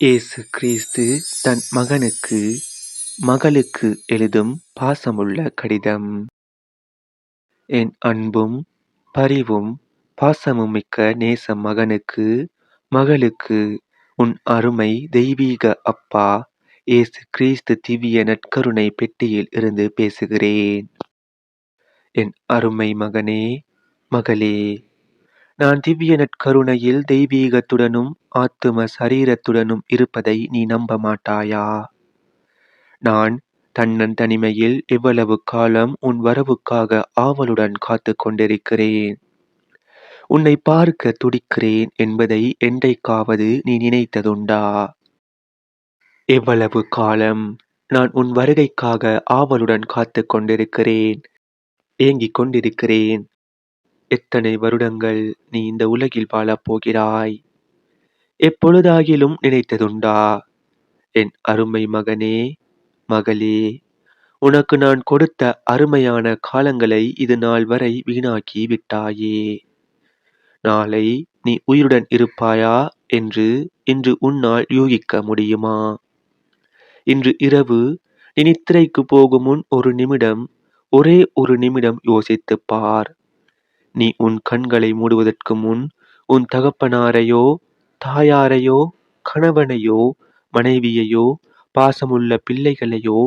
இயேசு கிறிஸ்து தன் மகனுக்கு, மகளுக்கு எழுதும் பாசமுள்ள கடிதம். என் அன்பும், பரிவும், பாசமுமிக்க நேச மகனுக்கு, மகளுக்கு உன் அருமை தெய்வீக அப்பா இயேசு கிறிஸ்து திவ்ய நற்கருணை பெட்டியில் இருந்து பேசுகிறேன். என் அருமை மகனே, மகளே, நான் திவ்ய நற்கருணையில் தெய்வீகத்துடனும் ஆத்தும சரீரத்துடனும் இருப்பதை நீ நம்ப மாட்டாயா? நான் தன்னந்தனிமையில் எவ்வளவு காலம் உன் வரவுக்காக ஆவலுடன் காத்துக் கொண்டிருக்கிறேன். உன்னை பார்க்க துடிக்கிறேன் என்பதை என்றைக்காவது நீ நினைத்ததுண்டா? எவ்வளவு காலம் நான் உன் வருகைக்காக ஆவலுடன் காத்துக் கொண்டிருக்கிறேன், ஏங்கிக் கொண்டிருக்கிறேன். எத்தனை வருடங்கள் நீ இந்த உலகில் வாழப் போகிறாய்? எப்பொழுதாகிலும் நினைத்ததுண்டா? என் அருமை மகனே, மகளே, உனக்கு நான் கொடுத்த அருமையான காலங்களை இது நாள் வரை வீணாக்கி விட்டாயே. நாளை நீ உயிருடன் இருப்பாயா என்று இன்று உன்னால் யூகிக்க முடியுமா? இன்று இரவு நீ நித்திரைக்கு போகும் முன் ஒரே ஒரு நிமிடம் யோசித்துப் பார். நீ உன் கண்களை மூடுவதற்கு முன் உன் தகப்பனாரையோ, தாயாரையோ, கணவனையோ, மனைவியையோ, பாசமுள்ள பிள்ளைகளையோ,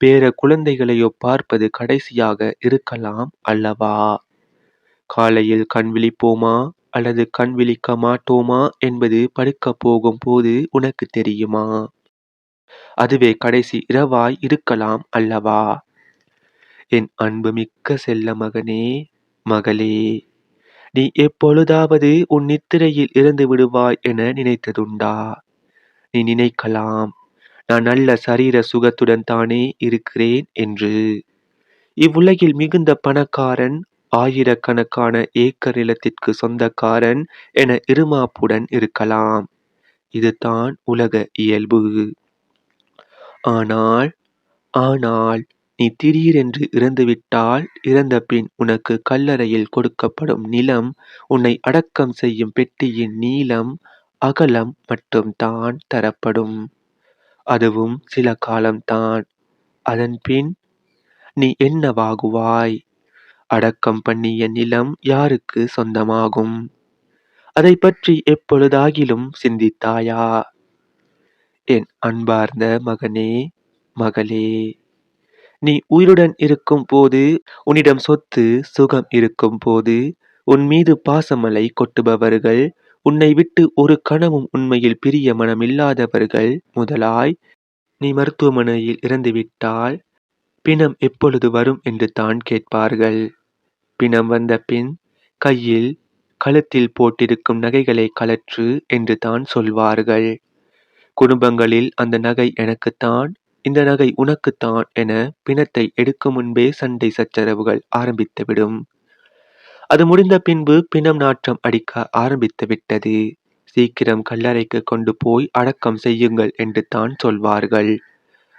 பேர குழந்தைகளையோ பார்ப்பது கடைசியாக இருக்கலாம் அல்லவா? காலையில் கண் விழிப்போமா அல்லது கண் விழிக்க மாட்டோமா என்பது படுக்கப் போகும் போது உனக்கு தெரியுமா? அதுவே கடைசி இரவாய் இருக்கலாம் அல்லவா? என் அன்புமிக்க செல்ல மகனே, மகளே, நீ எப்பொழுதாவது உன் நித்திரையில் இறந்து விடுவாய் என நினைத்ததுண்டா? நீ நினைக்கலாம், நான் நல்ல சரீர சுகத்துடன் தானே இருக்கிறேன் என்று. இவ்வுலகில் மிகுந்த பணக்காரன், ஆயிரக்கணக்கான ஏக்கர் நிலத்திற்கு சொந்தக்காரன் என இருமாப்புடன் இருக்கலாம். இதுதான் உலக இயல்பு. ஆனால் நீ திடீரென்று இறந்துவிட்டால், இறந்த பின் உனக்கு கல்லறையில் கொடுக்கப்படும் நிலம் உன்னை அடக்கம் செய்யும் பெட்டியின் நீளம், அகலம் மட்டும்தான் தரப்படும். அதுவும் சில காலம்தான். அதன்பின் நீ என்னவாகுவாய்? அடக்கம் பண்ணிய நிலம் யாருக்கு சொந்தமாகும்? அதை பற்றி எப்பொழுதாகிலும் சிந்தித்தாயா? என் அன்பார்ந்த மகனே, மகளே, நீ உயிருடன் இருக்கும் போது, உன்னிடம் சொத்து சுகம் இருக்கும் போது, உன் மீது பாசமலை கொட்டுபவர்கள், உன்னை விட்டு ஒரு கணமும் உண்மையில் பிரிய மனமில்லாதவர்கள் முதலாய், நீ மருத்துவமனையில் இறந்துவிட்டால் பிணம் எப்பொழுது வரும் என்று தான் கேட்பார்கள். பிணம் வந்த பின் கையில், கழுத்தில் போட்டிருக்கும் நகைகளை கழற்று என்று தான் சொல்வார்கள். குடும்பங்களில் அந்த நகை எனக்குத்தான், இந்த நகை உனக்குத்தான் என பிணத்தை எடுக்கும் முன்பே சண்டை சச்சரவுகள் ஆரம்பித்துவிடும். அது முடிந்த பின்பு பிணம் நாற்றம் அடிக்க ஆரம்பித்து விட்டது, சீக்கிரம் கல்லறைக்கு கொண்டு போய் அடக்கம் செய்யுங்கள் என்று தான் சொல்வார்கள்.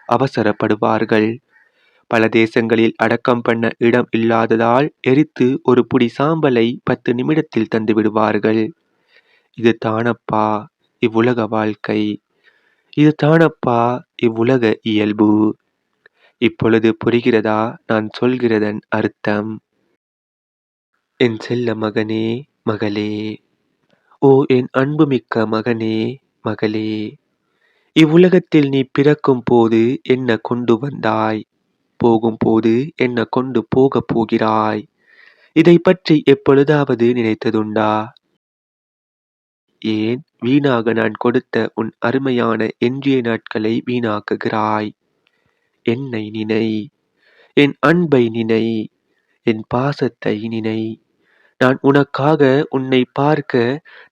அவசரப்படுவார்கள். பல தேசங்களில் அடக்கம் பண்ண இடம் இல்லாததால் எரித்து ஒரு புடி சாம்பலை 10 நிமிடத்தில் தந்து விடுவார்கள். இது தானப்பா இவ்வுலக வாழ்க்கை. இது தானப்பா இவ்வுலக இயல்பு. இப்பொழுது புரிகிறதா நான் சொல்கிறதன் அர்த்தம்? என் செல்ல மகனே, மகளே, ஓ என் அன்புமிக்க மகனே, மகளே, இவ்வுலகத்தில் நீ பிறக்கும் போது என்ன கொண்டு வந்தாய்? போகும்போது என்ன கொண்டு போகப் போகிறாய்? இதை பற்றி எப்பொழுதாவது நினைத்ததுண்டா? ஏன் வீணாக நான் கொடுத்த உன் அருமையான எஞ்சிய நாட்களை வீணாக்குகிறாய்? என்னை நினை, என் அன்பை நினை, என் பாசத்தை நினை. நான் உனக்காக உன்னை பார்க்க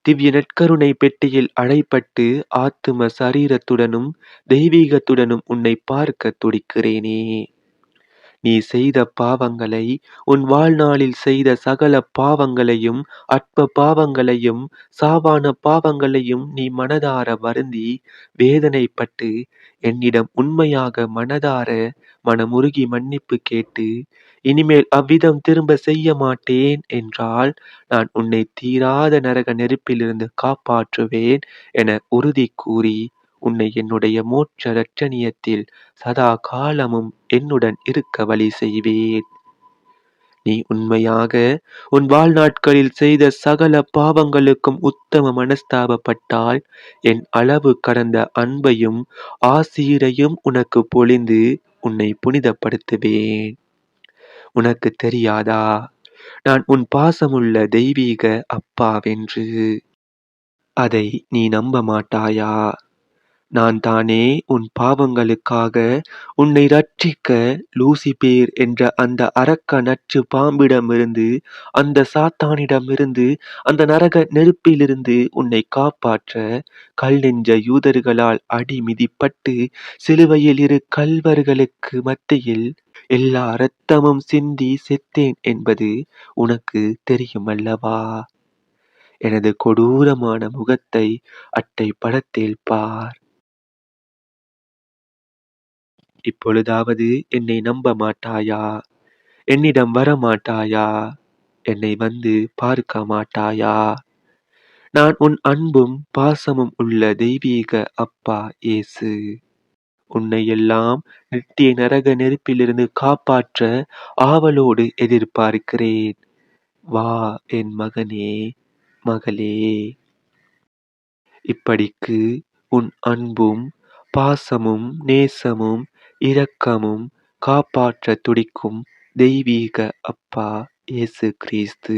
திவ்ய நற்கருணை பெட்டியில் அடைப்பட்டு ஆத்தும சரீரத்துடனும் தெய்வீகத்துடனும் உன்னை பார்க்க துடிக்கிறேனே. நீ செய்த பாவங்களை, உன் வாழ்நாளில் செய்த சகல பாவங்களையும், அற்ப பாவங்களையும், சாவான பாவங்களையும் நீ மனதார வருந்தி வேதனைப்பட்டு என்னிடம் உண்மையாக மனதார மனமுருகி மன்னிப்பு கேட்டு, இனிமேல் அவ்விதம் திரும்ப செய்ய மாட்டேன் என்றால், நான் உன்னை தீராத நரக நெருப்பிலிருந்து காப்பாற்றுவேன் என உறுதி கூறி உன்னை என்னுடைய மோட்ச இரட்சணியத்தில் சதா காலமும் என்னுடன் இருக்க வழி செய்வேன். நீ உண்மையாக உன் வாழ்நாட்களில் செய்த சகல பாவங்களுக்கும் உத்தம மனஸ்தாபப்பட்டால் என் அளவு கடந்த அன்பையும் ஆசீரையும் உனக்கு பொழிந்து உன்னை புனிதப்படுத்துவேன். உனக்கு தெரியாதா, நான் உன் பாசமுள்ள தெய்வீக அப்பாவென்று? அதை நீ நம்ப மாட்டாயா? நான் தானே உன் பாவங்களுக்காக உன்னை ரட்சிக்க லூசிபேர் என்ற அந்த அரக்க நச்சு பாம்பிடமிருந்து, அந்த சாத்தானிடமிருந்து, அந்த நரக நெருப்பிலிருந்து உன்னை காப்பாற்ற கல் நெஞ்ச யூதர்களால் அடி மிதிப்பட்டு சிலுவையில் இரு கல்வர்களுக்கு மத்தியில் எல்லா இரத்தமும் சிந்தி செத்தேன் என்பது உனக்கு தெரியுமல்லவா? எனது கொடூரமான முகத்தை அட்டை படத்தில் பார். இப்பொழுதாவது என்னை நம்ப மாட்டாயா? என்னிடம் வரமாட்டாயா? என்னை வந்து பார்க்க மாட்டாயா? நான் உன் அன்பும் பாசமும் உள்ள தெய்வீக அப்பா இயேசு. உன்னை எல்லாம் நித்திய நரக நெருப்பிலிருந்து காப்பாற்ற ஆவலோடு எதிர்பார்க்கிறேன். வா என் மகனே, மகளே. இப்படிக்கு உன் அன்பும் பாசமும் நேசமும் இரக்கமும் காப்பாற்ற துடிக்கும் தெய்வீக அப்பா இயேசு கிறிஸ்து.